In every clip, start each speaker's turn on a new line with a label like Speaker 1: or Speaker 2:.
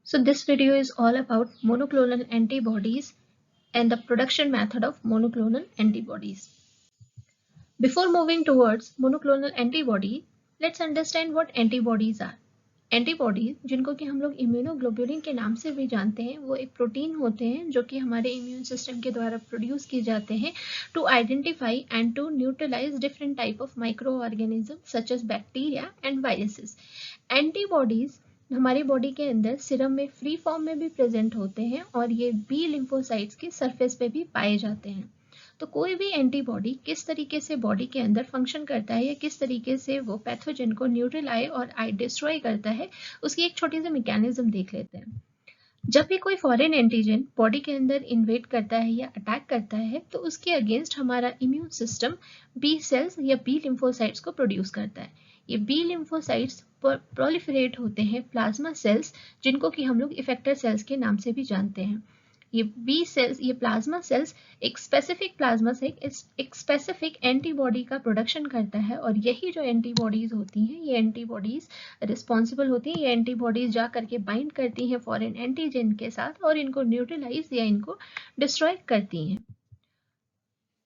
Speaker 1: So this video is all about monoclonal antibodies and the production method of monoclonal antibodies. Before moving towards monoclonal antibody, let's understand what antibodies are. Antibodies जिनको कि हम लोग immunoglobulin के नाम से भी जानते हैं, वो एक प्रोटीन होते हैं जो कि हमारे इम्यून सिस्टम के द्वारा प्रोड्यूस किए जाते हैं to identify and to neutralise different type of microorganism such as bacteria and viruses. Antibodies हमारी बॉडी के अंदर सीरम में फ्री फॉर्म में भी प्रेजेंट होते हैं और ये बी लिम्फोसाइट्स की सरफेस पे भी पाए जाते हैं. तो कोई भी एंटीबॉडी किस तरीके से बॉडी के अंदर फंक्शन करता है या किस तरीके से वो पैथोजन को न्यूट्रलाइज और डिस्ट्रॉय करता है, उसकी एक छोटी सी मैकेनिज्म देख लेते हैं. जब भी कोई फॉरेन एंटीजन बॉडी के अंदर इन्वेड करता है या अटैक करता है तो उसके अगेंस्ट हमारा इम्यून सिस्टम बी सेल्स या बी लिम्फोसाइट्स को प्रोड्यूस करता है. ये बी लिम्फोसाइट्स प्रोलिफरेट होते हैं प्लाज्मा सेल्स, जिनको कि हम लोग इफेक्टर सेल्स के नाम से भी जानते हैं. ये बी सेल्स, ये प्लाज्मा सेल्स एक स्पेसिफिक प्लाज्मा से एक स्पेसिफिक एंटीबॉडी का प्रोडक्शन करता है और यही जो एंटीबॉडीज होती हैं, ये एंटीबॉडीज रिस्पॉन्सिबल होती हैं. ये एंटीबॉडीज जा करके बाइंड करती हैं फॉरेन एंटीजन के साथ और इनको न्यूट्रलाइज या इनको डिस्ट्रॉय करती हैं.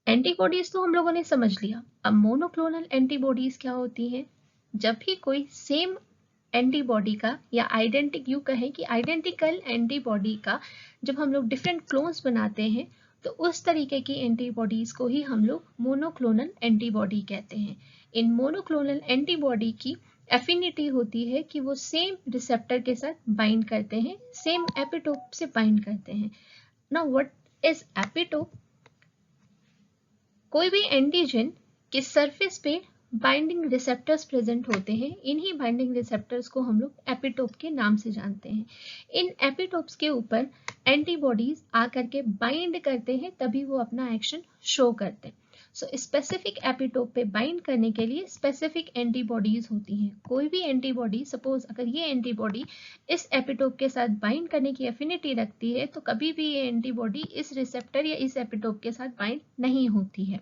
Speaker 1: एंटीबॉडीज तो हम लोगों ने समझ लिया. अब मोनोक्लोनल एंटीबॉडीज क्या होती हैं? जब भी कोई सेम एंटीबॉडी का या यूं कहें कि आइडेंटिकल एंटीबॉडी का जब हम लोग डिफरेंट क्लोन्स बनाते हैं तो उस तरीके की एंटीबॉडीज को ही हम लोग मोनोक्लोनल एंटीबॉडी कहते हैं. इन मोनोक्लोनल एंटीबॉडी की एफिनिटी होती है कि वो सेम रिसेप्टर के साथ बाइंड करते हैं, सेम एपिटोप से बाइंड करते हैं. Now what is epitope? कोई भी एंटीजन के सरफेस पे बाइंडिंग रिसेप्टर्स प्रेजेंट होते हैं. इन्हीं बाइंडिंग रिसेप्टर्स को हम लोग एपिटोप के नाम से जानते हैं. इन एपिटोप्स के ऊपर एंटीबॉडीज आकर के बाइंड करते हैं, तभी वो अपना एक्शन शो करते हैं. सो स्पेसिफिक एपिटोप पे बाइंड करने के लिए स्पेसिफिक एंटीबॉडीज होती हैं. कोई भी एंटीबॉडी, सपोज अगर ये एंटीबॉडी इस एपिटोप के साथ बाइंड करने की एफिनिटी रखती है तो कभी भी ये एंटीबॉडी इस रिसेप्टर या इस एपिटोप के साथ बाइंड नहीं होती है.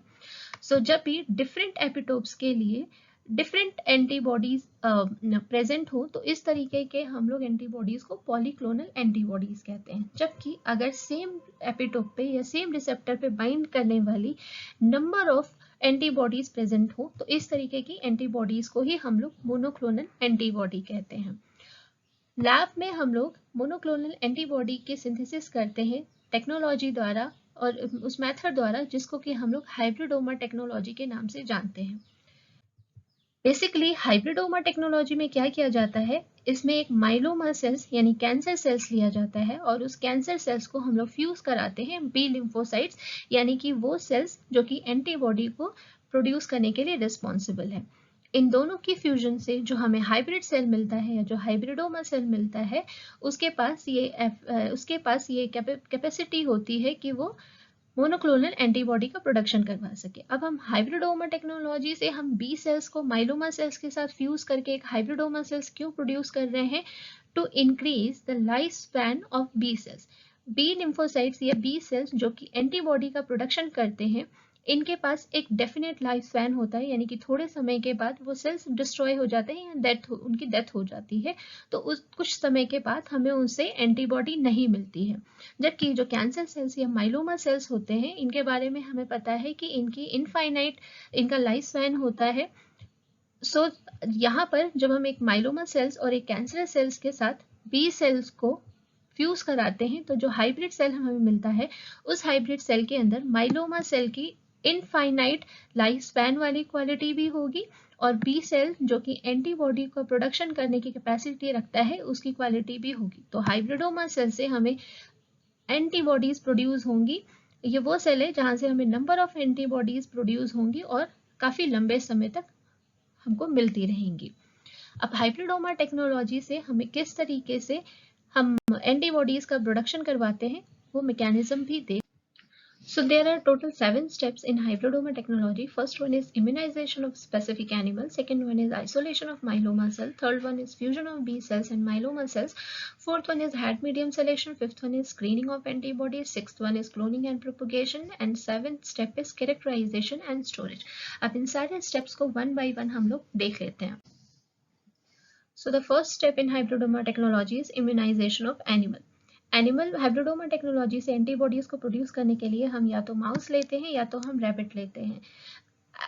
Speaker 1: सो जब भी डिफरेंट एपिटोप्स के लिए डिफरेंट एंटीबॉडीज प्रेजेंट हो तो इस तरीके के हम लोग एंटीबॉडीज को पॉलीक्लोनल एंटीबॉडीज कहते हैं. जबकि अगर सेम एपिटोप पे या सेम रिसेप्टर पे बाइंड करने वाली नंबर ऑफ एंटीबॉडीज प्रेजेंट हो तो इस तरीके की एंटीबॉडीज को ही हम लोग मोनोक्लोनल एंटीबॉडी कहते हैं. लैब में हम लोग मोनोक्लोनल एंटीबॉडी के सिंथेसिस करते हैं टेक्नोलॉजी द्वारा और उस मेथड द्वारा जिसको कि हम लोग हाइब्रिडोमा टेक्नोलॉजी के नाम से जानते हैं. बेसिकली हाइब्रिडोमा टेक्नोलॉजी में क्या किया जाता है, इसमें एक माइलोमा सेल्स यानी कैंसर सेल्स लिया जाता है और उस कैंसर सेल्स को हम लोग फ्यूज कराते हैं बी लिम्फोसाइट्स, यानी कि वो सेल्स जो कि एंटीबॉडी को प्रोड्यूस करने के लिए रिस्पॉन्सिबल है. इन दोनों की फ्यूजन से जो हमें हाइब्रिड सेल मिलता है या जो हाइब्रिडोमा सेल मिलता है, उसके पास ये कैपेसिटी होती है कि वो मोनोक्लोनल एंटीबॉडी का प्रोडक्शन करवा सके. अब हम हाइब्रिडोमा टेक्नोलॉजी से हम बी सेल्स को माइलोमा सेल्स के साथ फ्यूज करके एक हाइब्रिडोमा सेल्स क्यों प्रोड्यूस कर रहे हैं? To increase the life span of B cells. B lymphocytes या बी सेल्स जो कि एंटीबॉडी का प्रोडक्शन करते हैं, इनके पास एक डेफिनेट लाइफ स्पैन होता है, यानी कि थोड़े समय के बाद वो सेल्स डिस्ट्रॉय हो जाते हैं या उनकी डेथ हो जाती है. तो उस कुछ समय के बाद हमें उनसे एंटीबॉडी नहीं मिलती है. जबकि जो कैंसर सेल्स या माइलोमा सेल्स होते हैं, इनके बारे में हमें पता है कि इनकी इनफाइनाइट इनका लाइफ स्पैन होता है. सो यहाँ पर जब हम एक माइलोमा सेल्स और एक कैंसर सेल्स के साथ बी सेल्स को फ्यूज कराते हैं तो जो हाइब्रिड सेल हमें मिलता है, उस हाइब्रिड सेल के अंदर माइलोमा सेल की इनफाइनाइट लाइफ स्पैन वाली क्वालिटी भी होगी और बी सेल जो कि एंटीबॉडी को प्रोडक्शन करने की कैपेसिटी रखता है, उसकी क्वालिटी भी होगी. तो हाइब्रिडोमा सेल से हमें एंटीबॉडीज प्रोड्यूस होंगी. ये वो सेल है जहां से हमें नंबर ऑफ एंटीबॉडीज प्रोड्यूस होंगी और काफी लंबे समय तक हमको मिलती रहेंगी. अब हाइब्रिडोमा टेक्नोलॉजी से हमें किस तरीके से हम एंटीबॉडीज का प्रोडक्शन करवाते हैं वो मैकेनिज्म भी देख. So there are total 7 steps in hybridoma technology. First one is immunization of specific animals. Second one is isolation of myeloma cell. Third one is fusion of B cells and myeloma cells. Fourth one is head medium selection. Fifth one is screening of antibodies. Sixth one is cloning and propagation. And seventh step is characterization and storage. अब इन सारे steps को one by one हम लोग देख लेते हैं. So the first step in hybridoma technology is immunization of animal. Animal hybridoma technology से antibodies को प्रोड्यूस करने के लिए हम या तो माउस लेते हैं या तो हम रैबिट लेते हैं।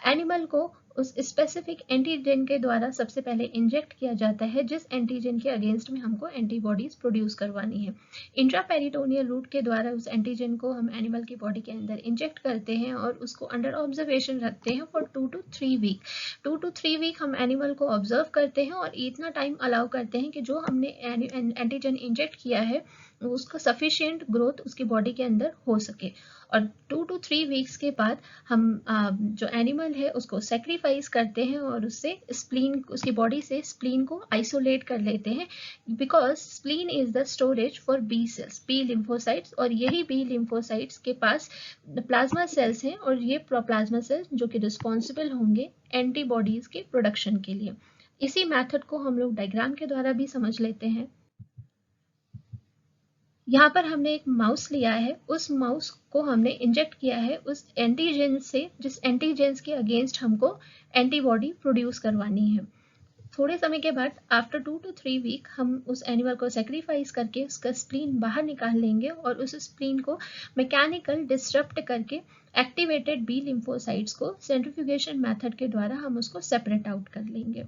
Speaker 1: एनिमल को उस स्पेसिफिक एंटीजन के द्वारा सबसे पहले इंजेक्ट किया जाता है जिस एंटीजन के अगेंस्ट में हमको एंटीबॉडीज प्रोड्यूस करवानी है। इंट्रापेरिटोनियल रूट के द्वारा उस एंटीजन को हम एनिमल की बॉडी के अंदर इंजेक्ट करते हैं और उसको अंडर ऑब्जर्वेशन रखते हैं for 2 to 3 week. 2 to 3 week हम एनिमल को ऑब्जर्व करते हैं और इतना टाइम अलाउ करते हैं कि जो हमने एंटीजन इंजेक्ट किया है उसका सफिशिएंट ग्रोथ उसकी बॉडी के अंदर हो सके। और 2 to 3 वीक्स के बाद हम जो एनिमल है उसको सेक्रीफाइस करते हैं और उससे स्प्लीन, उसकी बॉडी से स्प्लीन को आइसोलेट कर लेते हैं, because spleen is the storage for B cells, B lymphocytes, और यही बी लिम्फोसाइट्स के पास प्लाज्मा सेल्स हैं और ये प्लाज्मा सेल्स जो कि रिस्पॉन्सिबल होंगे एंटीबॉडीज के प्रोडक्शन के लिए। इसी मेथड को हम लोग डायग्राम के द्वारा भी समझ लेते हैं। यहाँ पर हमने एक माउस लिया है, उस माउस को हमने इंजेक्ट किया है उस एंटीजन से जिस एंटीजन के अगेंस्ट हमको एंटीबॉडी प्रोड्यूस करवानी है। थोड़े समय के बाद आफ्टर 2 to 3 वीक हम उस एनिमल को सेक्रीफाइस करके उसका स्प्लीन बाहर निकाल लेंगे और उस स्प्लीन को मैकेनिकल डिस्टर्ब करके एक्टिवेटेड बी लिम्फोसाइट्स को सेंट्रीफ्यूगेशन मेथड के द्वारा हम उसको सेपरेट आउट कर लेंगे।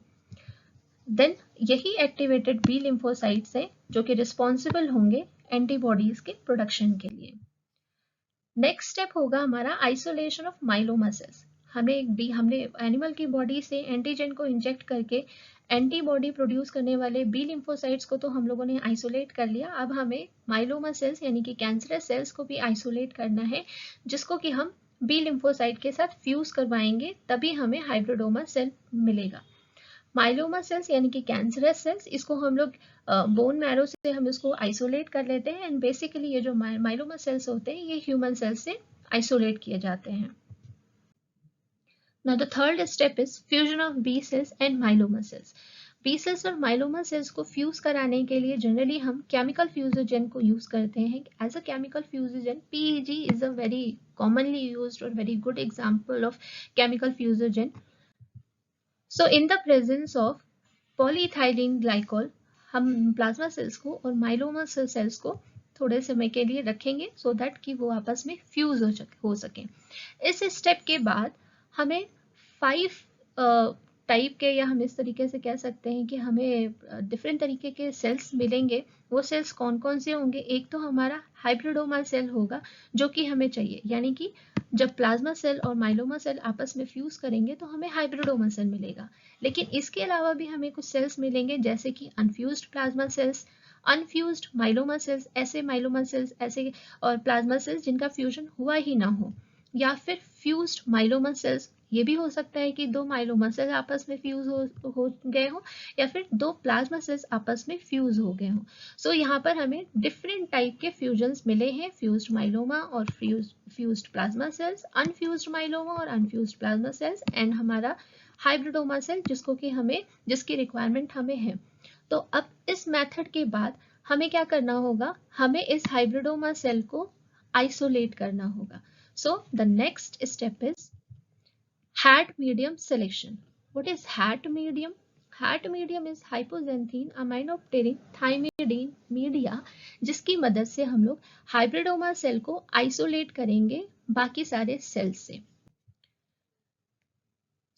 Speaker 1: देन यही एक्टिवेटेड बी लिम्फोसाइट्स हैं जो कि रिस्पॉन्सिबल होंगे एंटीबॉडीज के प्रोडक्शन के लिए। नेक्स्ट स्टेप होगा हमारा आइसोलेशन ऑफ माइलोमा सेल्स। हमने एनिमल की बॉडी से एंटीजन को इंजेक्ट करके एंटीबॉडी प्रोड्यूस करने वाले बी लिम्फोसाइट्स को तो हम लोगों ने आइसोलेट कर लिया। अब हमें माइलोमा सेल्स यानी कि कैंसरस सेल्स को भी आइसोलेट करना है, जिसको कि हम बी लिम्फोसाइट के साथ फ्यूज करवाएंगे, तभी हमें हाइब्रिडोमा सेल मिलेगा। माइलोमा सेल्स यानी कि कैंसरस सेल्स, इसको हम लोग बोन मैरो से हम इसको आइसोलेट कर लेते हैं एंड बेसिकली ये जो माइलोमा सेल्स होते हैं ये ह्यूमन सेल्स से आइसोलेट किए जाते हैं। Now the third step is fusion of B cells and myeloma cells. B cells और माइलोमा सेल्स को फ्यूज कराने के लिए जनरली हम केमिकल फ्यूजोजन को यूज करते हैं। As a chemical fusogen PEG is a very commonly used और very good example of chemical fusogen. So in the presence of polyethylene glycol हम प्लाज्मा सेल्स को और माइलोमा सेल्स को थोड़े समय के लिए रखेंगे सो दैट कि वो आपस में फ्यूज हो सके। इस स्टेप के बाद हमें 5 टाइप के, या हम इस तरीके से कह सकते हैं कि हमें डिफरेंट तरीके के सेल्स मिलेंगे। वो सेल्स कौन कौन से होंगे? एक तो हमारा हाइब्रिडोमा सेल होगा जो कि हमें चाहिए, यानी कि जब प्लाज्मा सेल और माइलोमा सेल आपस में फ्यूज करेंगे तो हमें हाइब्रिडोमा सेल मिलेगा। लेकिन इसके अलावा भी हमें कुछ सेल्स मिलेंगे जैसे कि unfused plasma cells, unfused myeloma sales, ऐसे माइलोमा सेल्स ऐसे और प्लाज्मा सेल्स जिनका फ्यूजन हुआ ही ना हो, या फिर फ्यूज्ड माइलोमा सेल्स। ये भी हो सकता है कि 2 माइलोमा सेल्स आपस में फ्यूज हो गए हों या फिर 2 प्लाज्मा सेल्स आपस में फ्यूज हो गए हों। सो यहाँ पर हमें डिफरेंट टाइप के फ्यूजन्स मिले हैं, फ्यूज्ड माइलोमा और fused plasma cells, unfused myeloma और अनफ्यूज्ड प्लाज्मा सेल्स, एंड हमारा हाइब्रिडोमा सेल जिसकी रिक्वायरमेंट हमें है। तो अब इस मेथड के बाद हमें क्या करना होगा? हमें इस हाइब्रिडोमा सेल को आइसोलेट करना होगा। So the next step is hat medium selection. What is hat medium? Hat medium is hypoxanthine aminopterin thymidine media, जिसकी मदद से हम लोग हाइब्रिडोमा सेल को आइसोलेट करेंगे बाकी सारे सेल्स से।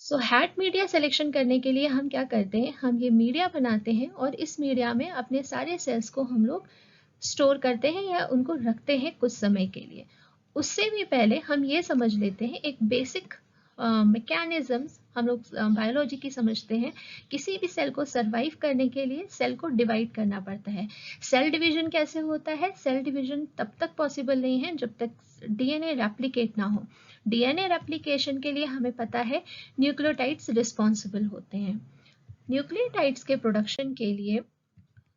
Speaker 1: सो हैट मीडिया सिलेक्शन करने के लिए हम क्या करते हैं? हम ये मीडिया बनाते हैं और इस मीडिया में अपने सारे सेल्स को हम लोग स्टोर करते हैं या उनको रखते हैं कुछ समय के लिए। उससे भी पहले हम ये समझ लेते हैं एक बेसिक मैकेनिज्म्स हम लोग बायोलॉजी की समझते हैं। किसी भी सेल को सरवाइव करने के लिए सेल को डिवाइड करना पड़ता है। सेल डिवीजन कैसे होता है? सेल डिवीजन तब तक पॉसिबल नहीं है जब तक डीएनए रेप्लिकेट ना हो। डीएनए रेप्लिकेशन के लिए हमें पता है न्यूक्लियोटाइड्स रिस्पॉन्सिबल होते हैं। न्यूक्लियोटाइड्स के प्रोडक्शन के लिए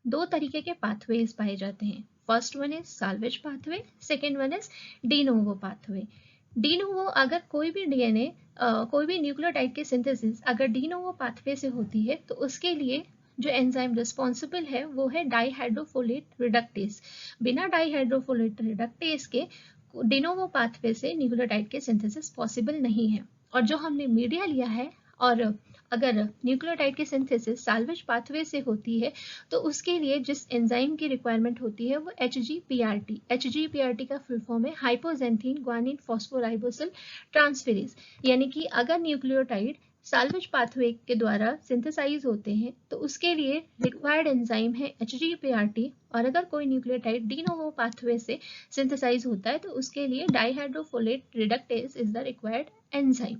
Speaker 1: 2 तरीके के पाथवेज पाए जाते हैं। First one is salvage pathway, second one is D novo pathway. De novo अगर कोई भी डीएनए कोई भी न्यूक्लियोटाइड की सिंथेसिस अगर डी नोवो पाथवे से होती है तो उसके लिए जो एंजाइम रिस्पॉन्सिबल है वो है डाइहाइड्रोफोलेट रिडक्टेस। बिना डाइहाइड्रोफोलेट रिडक्टेस के डी नोवो पाथवे से न्यूक्लियोटाइड के सिंथेसिस पॉसिबल नहीं है। और जो हमने मीडिया लिया है और अगर न्यूक्लियोटाइड की सिंथेसिस साल्वेज पाथवे से होती है तो उसके लिए जिस एंजाइम की रिक्वायरमेंट होती है वो HGPRT। HGPRT का फुल फॉर्म है हाइपोजेंथीन ग्वानिन फॉस्फोराइबोसिल ट्रांसफेरेज। यानी कि अगर न्यूक्लियोटाइड साल्वेज पाथवे के द्वारा सिंथेसाइज होते हैं तो उसके लिए रिक्वायर्ड एंजाइम है HGPRT, और अगर कोई न्यूक्लियोटाइड डी नोवो पाथवे से सिंथेसाइज होता है तो उसके लिए dihydrofolate reductase is the required enzyme.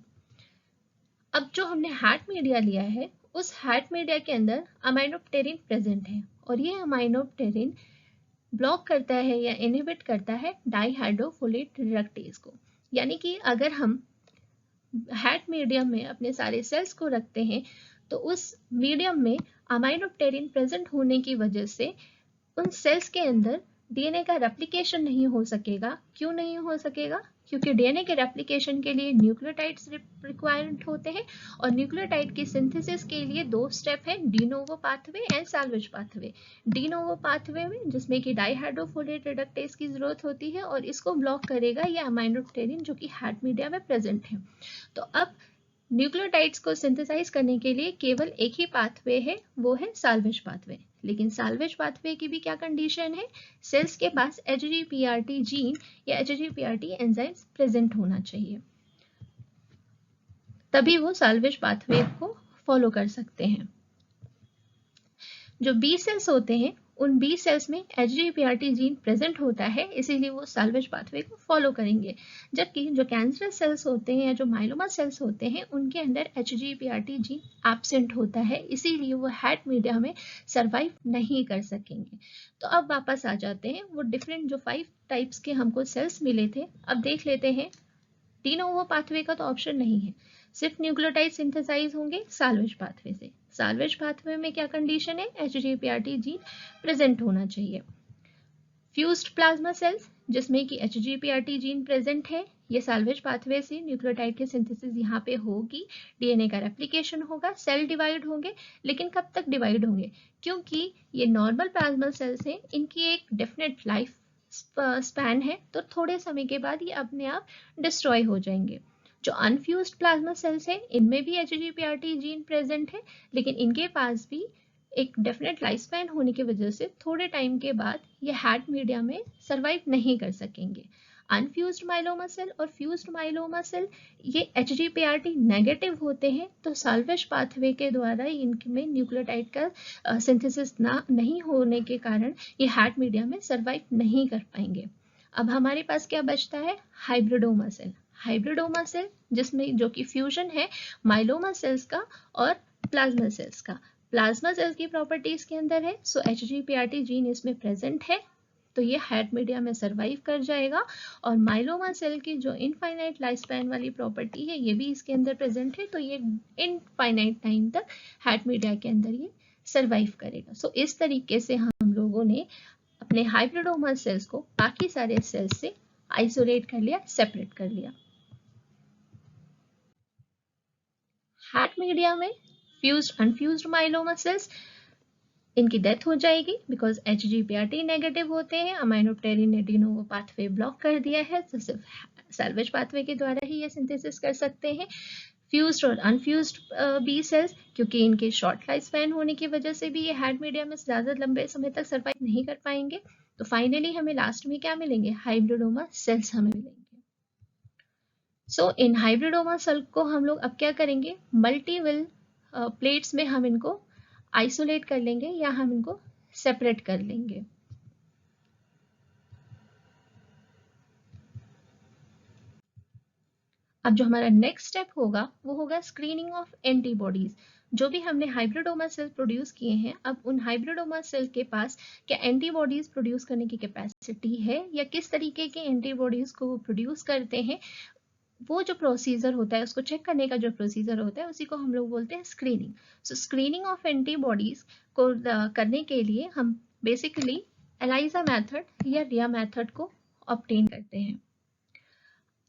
Speaker 1: अब जो हमने हैट मीडिया लिया है उस हैट मीडिया के अंदर अमाइनोप्टेरिन प्रेजेंट है, और ये अमाइनोप्टेरिन ब्लॉक करता है या इनहिबिट करता है डाइहाइड्रोफोलेट रिडक्टेज को। यानी कि अगर हम हैट मीडियम में अपने सारे सेल्स को रखते हैं तो उस मीडियम में अमाइनोप्टेरिन प्रेजेंट होने की वजह से उन सेल्स के अंदर डीएनए का रेप्लिकेशन नहीं हो सकेगा। क्यों नहीं हो सकेगा? क्योंकि डीएनए के रेप्लिकेशन के लिए न्यूक्लियोटाइड्स रिक्वायरमेंट होते हैं, और न्यूक्लियोटाइड की सिंथेसिस के लिए दो स्टेप है, D novo pathway and salvage pathway. D novo pathway में जिसमें कि डाइहाइड्रोफोलेट रिडक्टेज की जरूरत होती है, और इसको ब्लॉक करेगा ये अमाइनोप्टेरिन जो कि हैट मीडिया में प्रेजेंट है। तो अब न्यूक्लियोटाइड्स को सिंथेसाइज करने के लिए केवल एक ही पाथवे है, वो है साल्वेज पाथवे। लेकिन साल्वेज पाथवे की भी क्या कंडीशन है? सेल्स के पास HGPRT जीन या HGPRT एंजाइम्स प्रेजेंट होना चाहिए, तभी वो साल्वेज पाथवे को फॉलो कर सकते हैं। जो बी सेल्स होते हैं उन बी सेल्स में HGPRT जीन प्रेजेंट होता है, इसीलिए वो साल्वेज पाथवे को फॉलो करेंगे। जबकि जो कैंसरस सेल्स होते हैं या जो माइलोमा सेल्स होते हैं उनके अंदर HGPRT जीन एब्सेंट होता है, इसीलिए वो हैट मीडिया में सर्वाइव नहीं कर सकेंगे। तो अब वापस आ जाते हैं, वो डिफरेंट जो 5 टाइप्स के हमको सेल्स मिले थे, अब देख लेते हैं। डी नोवो पाथवे का तो ऑप्शन नहीं है, सिर्फ न्यूक्लियोटाइड सिंथेसाइज होंगे साल्वेज पाथवे से। साल्वेज पाथवे में क्या कंडीशन है? HGPRT जीन प्रेजेंट होना चाहिए। फ्यूज्ड प्लाज्मा सेल्स जिसमें कि HGPRT जीन प्रेजेंट है, ये साल्वेज पाथवे से न्यूक्लियोटाइड की सिंथेसिस यहाँ पे होगी, डीएनए का रेप्लिकेशन होगा, सेल डिवाइड होंगे। लेकिन कब तक डिवाइड होंगे? क्योंकि ये नॉर्मल प्लाज्मा सेल्स हैं, इनकी एक डेफिनेट लाइफ स्पैन है, तो थोड़े समय के बाद ये अपने आप डिस्ट्रॉय हो जाएंगे। जो अनफ्यूज्ड प्लाज्मा सेल्स हैं इनमें भी HGPRT जीन प्रेजेंट है, लेकिन इनके पास भी एक डेफिनेट लाइफ स्पैन होने की वजह से थोड़े टाइम के बाद ये हैट मीडिया में सर्वाइव नहीं कर सकेंगे। अनफ्यूज्ड माइलोमा सेल और फ्यूज्ड माइलोमा सेल ये HGPRT नेगेटिव होते हैं, तो साल्वेज पाथवे के द्वारा इनमें न्यूक्लियोटाइड का सिंथेसिस नहीं होने के कारण ये हैट मीडिया में सर्वाइव नहीं कर पाएंगे। अब हमारे पास क्या बचता है? Hybridoma cell. हाइब्रिडोमा सेल जिसमें जो कि फ्यूजन है माइलोमा सेल्स का और प्लाज्मा सेल्स का। प्लाज्मा सेल्स की प्रॉपर्टीज के अंदर है, सो HGPRT जीन इसमें प्रेजेंट है, तो ये हैट मीडिया में सर्वाइव कर जाएगा। और माइलोमा सेल की जो इनफाइनाइट लाइफ स्पैन वाली प्रॉपर्टी है ये भी इसके अंदर प्रेजेंट है, तो ये इनफाइनाइट टाइम तक हैट मीडिया के अंदर ये सर्वाइव करेगा। सो इस तरीके से हम लोगों ने अपने हाइब्रिडोमा सेल्स को बाकी सारे सेल्स से आइसोलेट कर लिया, सेपरेट कर लिया। हैट मीडिया में फ्यूज्ड अनफ्यूज्ड माइलोमा सेल्स इनकी डेथ हो जाएगी बिकॉज HGPRT नेगेटिव होते हैं, अमाइनोप्टेरिन ने डी नोवो पाथवे ब्लॉक कर दिया है, तो सिर्फ सैल्वेज पाथवे के द्वारा ही ये सिंथेसिस कर सकते हैं। फ्यूज्ड और अनफ्यूज्ड बी सेल्स क्योंकि इनके शॉर्ट लाइफ स्पैन होने की वजह से भी ये हैट मीडिया में ज़्यादा लंबे समय तक सर्वाइव नहीं कर पाएंगे, तो फाइनली हमें लास्ट में क्या मिलेंगे? हाइब्रिडोमा सेल्स हमें मिलेंगे। सो इन हाइब्रिडोमा सेल को हम लोग अब क्या करेंगे? मल्टीपल प्लेट्स में हम इनको आइसोलेट कर लेंगे या हम इनको सेपरेट कर लेंगे। अब जो हमारा नेक्स्ट स्टेप होगा वो होगा स्क्रीनिंग ऑफ एंटीबॉडीज। जो भी हमने हाइब्रिडोमा सेल प्रोड्यूस किए हैं, अब उन हाइब्रिडोमा सेल के पास क्या एंटीबॉडीज प्रोड्यूस करने की कैपेसिटी है या किस तरीके के एंटीबॉडीज को वो प्रोड्यूस करते हैं, वो जो प्रोसीजर होता है उसको चेक करने का जो प्रोसीजर होता है उसी को हम लोग बोलते हैं screening. So screening of antibodies को करने के लिए हम बेसिकली एलाइजा मेथड या रिया मेथड को ऑब्टेन करते हैं।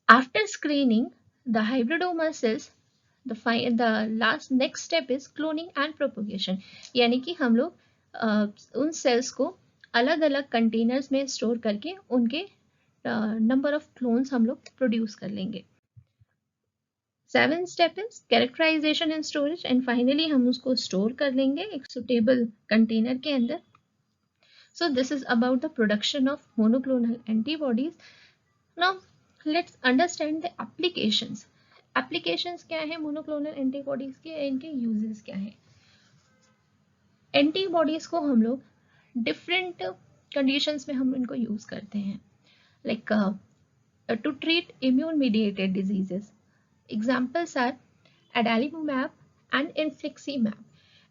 Speaker 1: After screening the hybridoma sales the last next step is cloning and propagation, यानी कि हम लोग उन सेल्स को अलग अलग कंटेनर्स में स्टोर करके उनके नंबर ऑफ क्लोन्स हम लोग प्रोड्यूस कर लेंगे। 7 step is characterisation and storage, and finally हम उसको स्टोर कर लेंगे एक सुटेबल कंटेनर के अंदर. So this is about the production of monoclonal antibodies. Now let's understand the applications. Applications क्या है monoclonal antibodies के, इनके uses क्या है. Antibodies को हम लोग different conditions में हम इनको use करते हैं, like to treat immune mediated diseases. Examples are adalimumab and infliximab.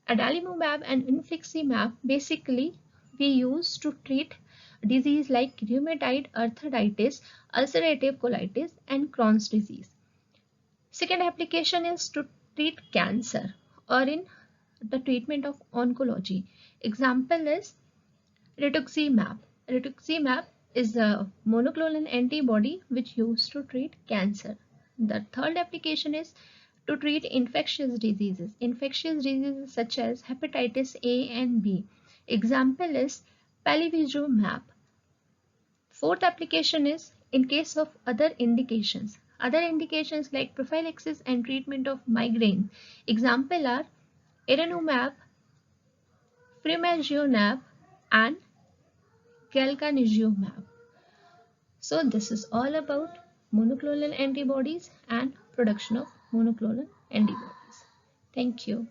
Speaker 1: Adalimumab and infliximab basically we use to treat disease like rheumatoid arthritis, ulcerative colitis, and Crohn's disease. Second application is to treat cancer or in the treatment of oncology. Example is rituximab. Rituximab is a monoclonal antibody which used to treat cancer. The third application is to treat infectious diseases. Infectious diseases such as hepatitis A and B. Example is palivizumab. Fourth application is in case of other indications. Other indications like prophylaxis and treatment of migraine. Example are erenumab, frimazumab, and galcanezumab. So this is all about monoclonal antibodies and production of monoclonal antibodies. Thank you.